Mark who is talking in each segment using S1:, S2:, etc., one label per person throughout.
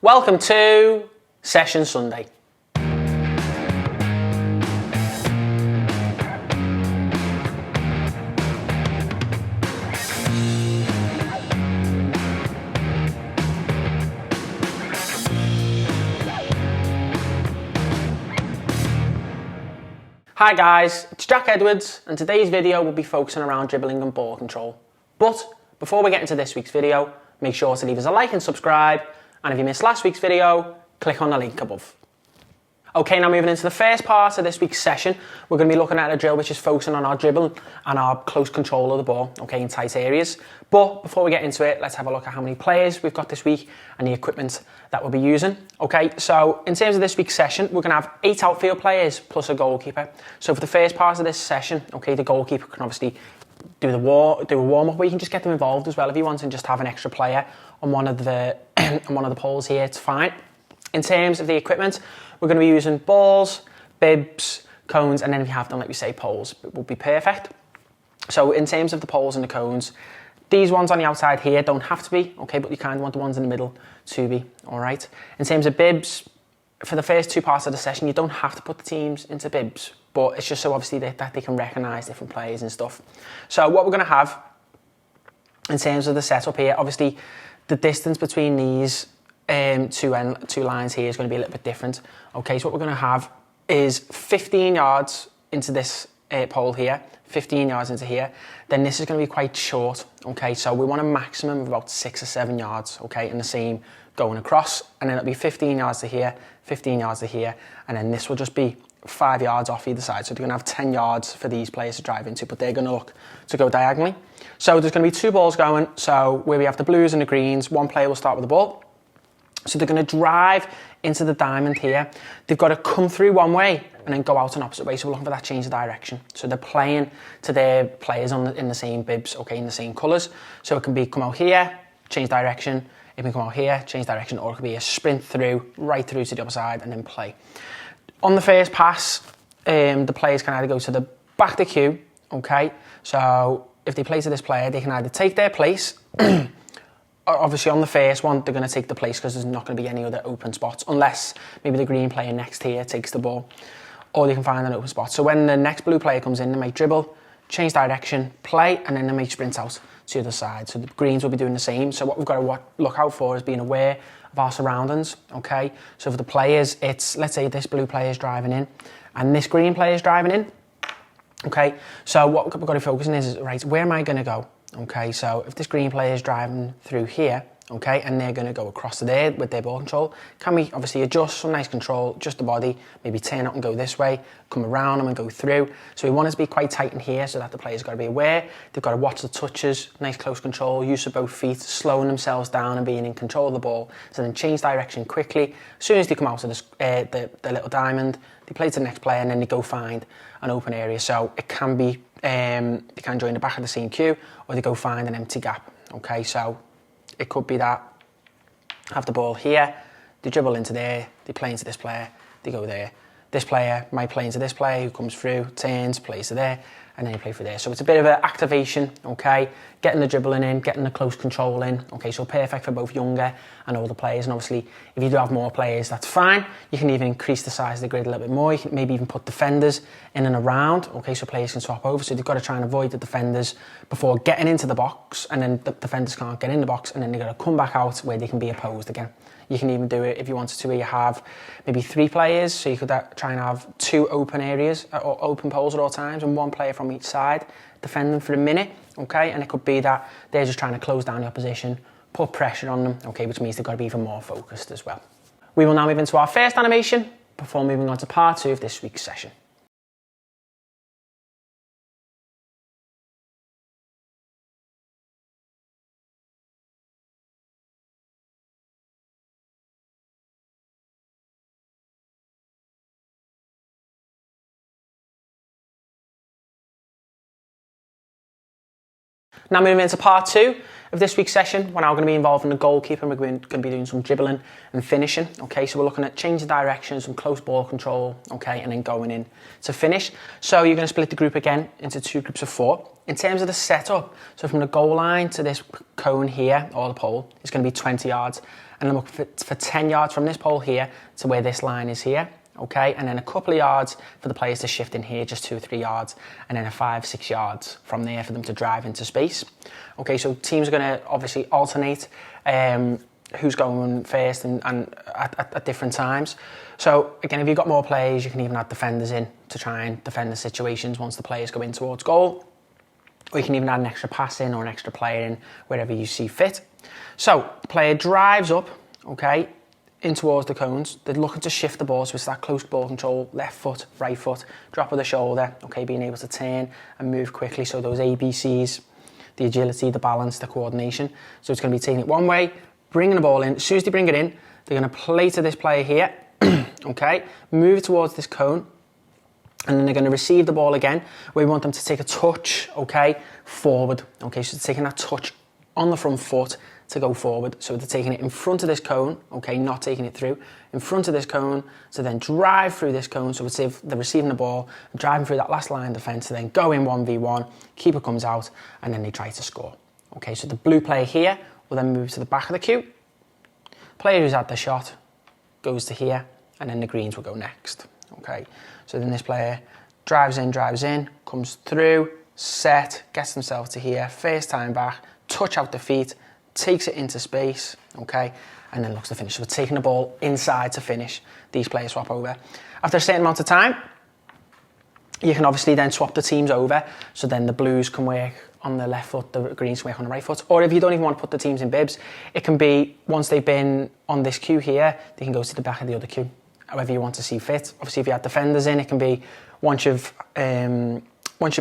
S1: Welcome to Session Sunday. Hi guys, it's Jack Edwards and today's video will be focusing around dribbling and ball control. But before we get into this week's video, make sure to leave us a like and subscribe, and if you missed last week's video, click on the link above. Okay, now moving into the first part of this week's session, we're going to be looking at a drill which is focusing on our dribble and our close control of the ball, okay, in tight areas. But before we get into it, let's have a look at how many players we've got this week and the equipment that we'll be using. Okay, so in terms of this week's session, we're going to have 8 outfield players plus a goalkeeper. So for the first part of this session, okay, the goalkeeper can obviously do a warm-up, where you can just get them involved as well if you want and just have an extra player on one of the poles here, it's fine. In terms of the equipment, we're going to be using balls, bibs, cones, and then if you have them, like we say, poles, it will be perfect. So in terms of the poles and the cones, these ones on the outside here don't have to be, okay, but you kind of want the ones in the middle to be, all right? In terms of bibs, for the first 2 parts of the session, you don't have to put the teams into bibs, but it's just so obviously that they can recognise different players and stuff. So what we're going to have in terms of the setup here, obviously the distance between these two lines here is going to be a little bit different. Okay, so what we're going to have is 15 yards into this pole here, 15 yards into here. Then this is going to be quite short. Okay, so we want a maximum of about 6 or 7 yards. Okay, and the same going across, and then it'll be 15 yards to here, 15 yards to here, and then this will just be 5 yards off either side. So they're going to have 10 yards for these players to drive into, but they're going to look to go diagonally. So there's going to be 2 balls going. So where we have the blues and the greens, one player will start with the ball. So they're going to drive into the diamond here. They've got to come through one way and then go out an opposite way. So we're looking for that change of direction. So they're playing to their players in the same bibs, okay, in the same colours. So it can be come out here, change direction. It can come out here, change direction, or it could be a sprint through, right through to the other side and then play. On the first pass, the players can either go to the back of the queue, okay? So if they play to this player, they can either take their place. Obviously on the first one, they're going to take the place because there's not going to be any other open spots unless maybe the green player next here takes the ball, or they can find an open spot. So when the next blue player comes in, they might dribble, change direction, play, and then they might sprint out to the other side. So the greens will be doing the same. So what we've got to look out for is being aware of our surroundings, okay? So for the players, it's, let's say this blue player is driving in and this green player is driving in, okay? So what we've got to focus on is, right, where am I going to go? Okay, so if this green player is driving through here, okay, and they're going to go across to there with their ball control, can we obviously adjust some nice control, just the body, maybe turn out and go this way, come around them and go through. So we want it to be quite tight in here so that the player's got to be aware. They've got to watch the touches, nice close control, use of both feet, slowing themselves down and being in control of the ball. So then change direction quickly. As soon as they come out of the little diamond, they play to the next player and then they go find an open area. So it can be, they can join the back of the same queue or they go find an empty gap. Okay, so it could be that have the ball here, they dribble into there, they play into this player, they go there. This player might play into this player who comes through, turns, plays to there, and then you play for there. So it's a bit of an activation, okay? Getting the dribbling in, getting the close control in, okay? So perfect for both younger and older players. And obviously, if you do have more players, that's fine. You can even increase the size of the grid a little bit more. You can maybe even put defenders in and around, okay? So players can swap over. So they've got to try and avoid the defenders before getting into the box, and then the defenders can't get in the box, and then they've got to come back out where they can be opposed again. You can even do it if you wanted to, where you have maybe 3 players, so you could try and have 2 open areas or open poles at all times and 1 player from each side, defend them for a minute, okay? And it could be that they're just trying to close down the opposition, put pressure on them, okay, which means they've got to be even more focused as well. We will now move into our first animation before moving on to part 2 of this week's session. Now moving into part 2 of this week's session, we're now going to be involving the goalkeeper, and we're going to be doing some dribbling and finishing. Okay, so we're looking at changing direction, some close ball control, okay, and then going in to finish. So you're going to split the group again into 2 groups of 4. In terms of the setup, so from the goal line to this cone here, or the pole, it's going to be 20 yards. And I'm looking for 10 yards from this pole here to where this line is here. Okay, and then a couple of yards for the players to shift in here, just 2 or 3 yards, and then a 5-6 yards from there for them to drive into space. Okay, so teams are going to obviously alternate who's going first and at different times. So again, if you've got more players, you can even add defenders in to try and defend the situations once the players go in towards goal. Or you can even add an extra pass in or an extra player in wherever you see fit. So the player drives up, okay, in towards the cones. They're looking to shift the ball, so it's that close ball control, left foot, right foot, drop of the shoulder, okay, being able to turn and move quickly. So those ABCs, the agility, the balance, the coordination. So it's going to be taking it one way, bringing the ball in. As soon as they bring it in, they're going to play to this player here, okay, move it towards this cone, and then they're going to receive the ball again. We want them to take a touch, okay, forward. Okay, so they're taking that touch on the front foot to go forward. So they're taking it in front of this cone, okay, not taking it through, in front of this cone, to then drive through this cone. So it's if they're receiving the ball, driving through that last line of defence, to then go in 1v1, keeper comes out, and then they try to score. Okay, so the blue player here will then move to the back of the queue. Player who's had the shot goes to here, and then the greens will go next. Okay, so then this player drives in, comes through, set, gets themselves to here, first time back, touch out the feet, takes it into space, okay, and then looks to finish. So we're taking the ball inside to finish. These players swap over. After a certain amount of time, you can obviously then swap the teams over, so then the blues can work on the left foot, the greens can work on the right foot. Or if you don't even want to put the teams in bibs, it can be, once they've been on this queue here, they can go to the back of the other queue, however you want to see fit. Obviously, if you have defenders in, it can be once you've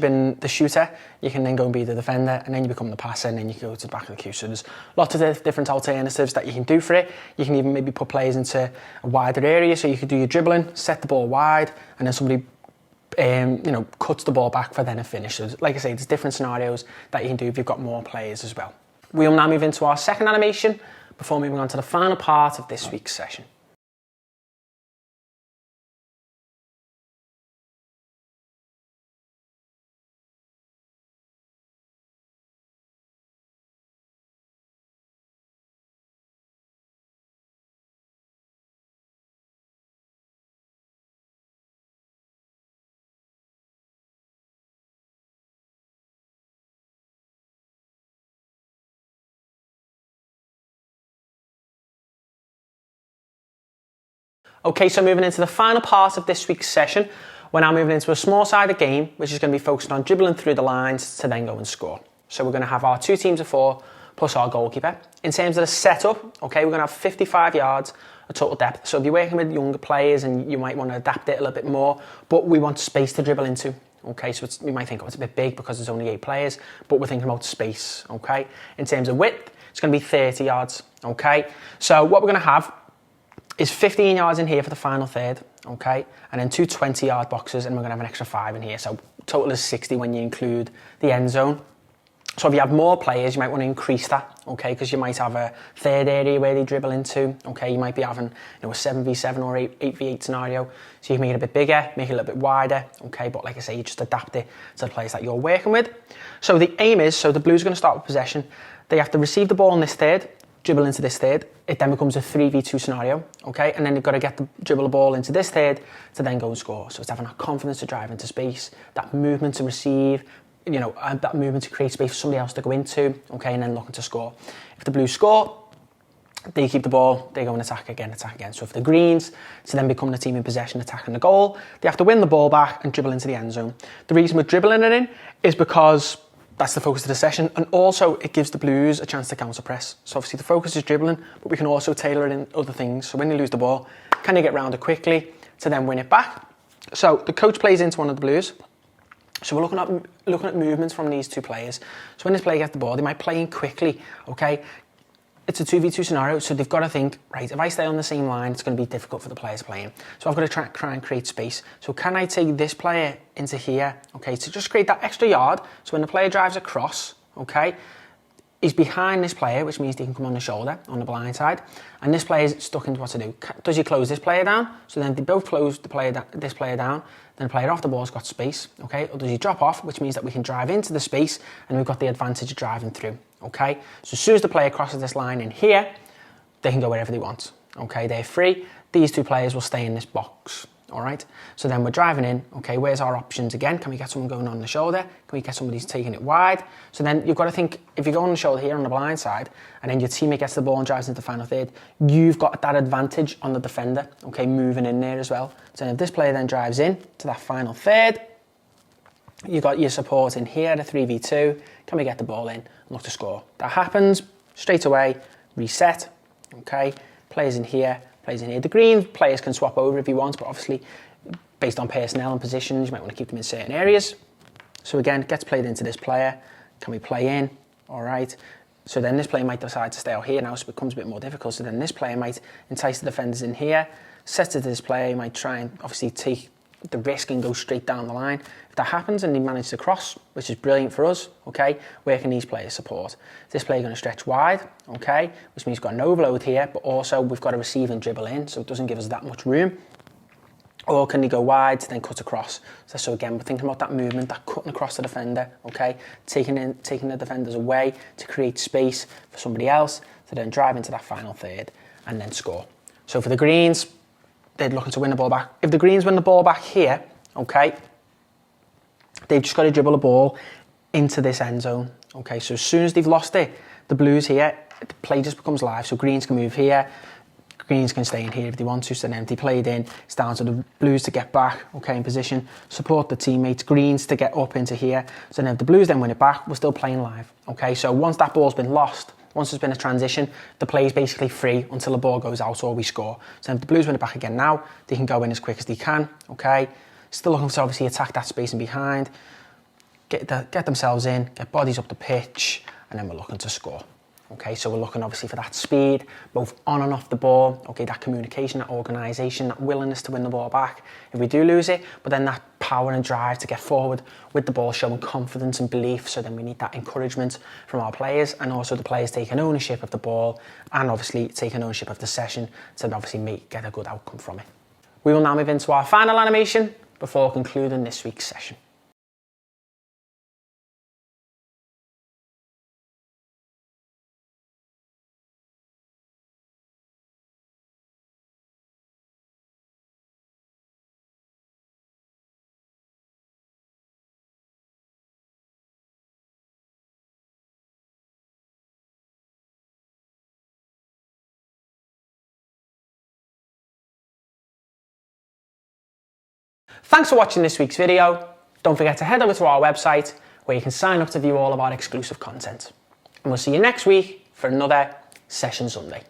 S1: been the shooter, you can then go and be the defender, and then you become the passer, and then you can go to the back of the queue. So there's lots of different alternatives that you can do for it. You can even maybe put players into a wider area, so you could do your dribbling, set the ball wide, and then somebody cuts the ball back for then a finish. So like I say, there's different scenarios that you can do if you've got more players as well. We'll now move into our second animation before moving on to the final part of this week's session. Okay, so moving into the final part of this week's session, we're now moving into a small-sided game, which is going to be focused on dribbling through the lines to then go and score. So we're going to have our 2 teams of 4 plus our goalkeeper. In terms of the setup, okay, we're going to have 55 yards of total depth. So if you're working with younger players, and you might want to adapt it a little bit more, but we want space to dribble into. Okay, so you might think, oh, it's a bit big because there's only 8 players, but we're thinking about space, okay? In terms of width, it's going to be 30 yards, okay? So what we're going to have is 15 yards in here for the final third, okay? And then 2 20-yard boxes, and we're going to have an extra 5 in here. So total is 60 when you include the end zone. So if you have more players, you might want to increase that, okay? Because you might have a third area where they dribble into, okay? You might be having a 7v7 or 8v8 scenario. So you can make it a bit bigger, make it a little bit wider, okay? But like I say, you just adapt it to the players that you're working with. So the aim is, so the Blues are going to start with possession. They have to receive the ball in this third, dribble into this third. It then becomes a 3v2 scenario, okay? And then they've got to get the dribble the ball into this third to then go and score. So it's having that confidence to drive into space, that movement to receive, and that movement to create space for somebody else to go into, okay? And then looking to score. If the Blues score, they keep the ball, they go and attack again. So if the Greens to then become the team in possession, attacking the goal, they have to win the ball back and dribble into the end zone. The reason we're dribbling it in is because that's the focus of the session, and also it gives the Blues a chance to counter press. So obviously the focus is dribbling, but we can also tailor it in other things. So when they lose the ball, can they get round it quickly to then win it back? So the coach plays into one of the Blues. So we're looking at movements from these 2 players. So when this player gets the ball, they might play in quickly, okay? It's a 2v2 scenario, so they've got to think, right, if I stay on the same line, it's going to be difficult for the players playing. So I've got to try and create space. So can I take this player into here, okay, to just create that extra yard, so when the player drives across, okay? He's behind this player, which means he can come on the shoulder, on the blind side. And this player is stuck into what to do. Does he close this player down? So then they both close this player down. Then the player off the ball's got space, okay? Or does he drop off, which means that we can drive into the space and we've got the advantage of driving through, okay? So as soon as the player crosses this line in here, they can go wherever they want, okay? They're free. These two players will stay in this box, all right? So then we're driving in, okay, where's our options again? Can we get someone going on the shoulder? Can we get somebody who's taking it wide? So then you've got to think, if you go on the shoulder here on the blind side, and then your teammate gets the ball and drives into the final third, you've got that advantage on the defender, okay, moving in there as well. So if this player then drives in to that final third, you've got your support in here, the 3v2, can we get the ball in and look to score? That happens, straight away, reset, okay, players in here, players in here. The green players can swap over if you want, but obviously based on personnel and positions, you might want to keep them in certain areas. So again, gets played into this player. Can we play in? All right. So then this player might decide to stay out here now, so it becomes a bit more difficult. So then this player might entice the defenders in here, sets it to this player, he might try and obviously take the risk and go straight down the line. If that happens and he manages to cross, which is brilliant for us, okay, where can these players support? This player going to stretch wide, okay, which means we've got an overload here, but also we've got to receive and dribble in, so it doesn't give us that much room. Or can they go wide, then cut across? So again, we're thinking about that movement, that cutting across the defender, okay, taking the defenders away to create space for somebody else to then drive into that final third and then score. So for the greens, they're looking to win the ball back. If the greens win the ball back here, okay, they've just got to dribble the ball into this end zone. Okay, so as soon as they've lost it, the blues here, the play just becomes live. So greens can move here, greens can stay in here if they want to. So then if they played in, it's down to the blues to get back, okay, in position, support the teammates, greens to get up into here. So then if the blues then win it back, we're still playing live. Okay, so once that ball's been lost, once there's been a transition, the play is basically free until the ball goes out or we score. So if the Blues win it back again now, they can go in as quick as they can, okay? Still looking to obviously attack that space in behind, get themselves in, get bodies up the pitch, and then we're looking to score. Okay, so we're looking obviously for that speed, both on and off the ball, okay, that communication, that organisation, that willingness to win the ball back if we do lose it, but then that power and drive to get forward with the ball, showing confidence and belief. So then we need that encouragement from our players, and also the players taking ownership of the ball and obviously taking ownership of the session to obviously get a good outcome from it. We will now move into our final animation before concluding this week's session. Thanks for watching this week's video. Don't forget to head over to our website where you can sign up to view all of our exclusive content. And we'll see you next week for another Session Sunday.